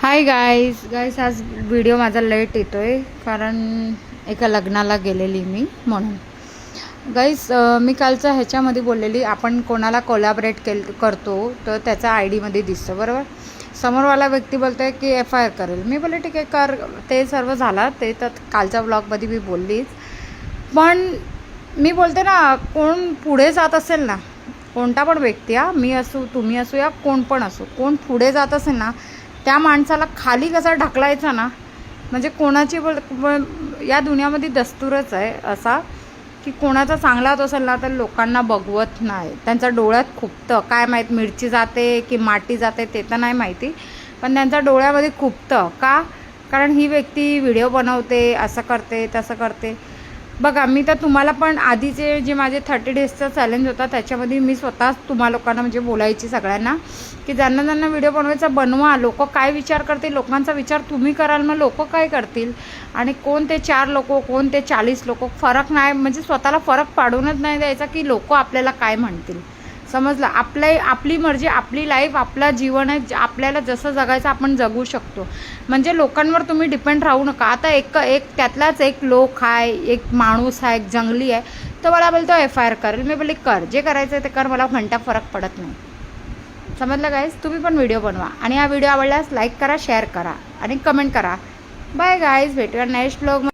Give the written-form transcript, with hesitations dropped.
Hi guys आज video माझा late येतो आहे कारण एका लग्नाला गेलेली मी म्हणून. गाईज मी कालच्या ह्याच्यामध्ये बोललेली आपण कोणाला कोलॅबरेट करतो तर त्याचा आय डीमध्ये दिसतं बरोबर. समोरवाला व्यक्ती बोलतो आहे की FIR करेल. मी बोलले ठीक आहे कर. ते सर्व झालं ते तर कालच्या ब्लॉगमध्ये मी बोललीच. पण मी बोलते ना कोण पुढे जात असेल ना, कोणता पण व्यक्ती मी असू तुम्ही असू या कोण पण असो, कोण पुढे जात असेल ना त्या माणसाला खाली कसा ढकलायचा ना, म्हणजे कोणाची या दुनियामध्ये दस्तूरच आहे असा की कोणाचा चांगला होत असेल ना तर लोकांना बघवत नाही. त्यांच्या डोळ्यात खुपतं, काय माहीत मिरची जाते की माती जाते ते तर नाही माहिती, पण त्यांच्या डोळ्यामध्ये खुपतं का, कारण ही व्यक्ती व्हिडिओ बनवते, असं करते तसं करते. बघा मी तर तुम्हाला पण आधीचे जे माझे 30 डेजचा चॅलेंज होता त्याच्यामध्ये मी स्वतःच तुम्हा लोकांना म्हणजे बोलायची सगळ्यांना की ज्यांना ज्यांना व्हिडिओ बनवायचा बनवा. लोक काय विचार करतील, लोकांचा विचार तुम्ही कराल मग लोक काय करतील. आणि कोण ते 4 लोक कोण ते 40 लोक फरक नाही, म्हणजे स्वतःला फरक पाडूनच नाही द्यायचा की लोक आपल्याला काय म्हणतील. समजलं. आपली मर्जी, आपली लाईफ, आपलं जीवन आहे, आपल्याला जसं जगायचं आपण जगू शकतो. म्हणजे लोकांवर तुम्ही डिपेंड राहू नका. आता एक त्यातलाच एक लोक आहे, एक माणूस आहे, एक जंगली आहे, तर मला बोलतो FIR करेल. मी बोलले कर, जे करायचं आहे ते कर, मला घंटा फरक पडत नाही. समजलं गाईज. तुम्ही पण व्हिडिओ बनवा आणि हा व्हिडिओ आवडल्यास लाईक करा, शेअर करा आणि कमेंट करा. बाय गाईज, भेटूया नेक्स्ट ब्लॉग.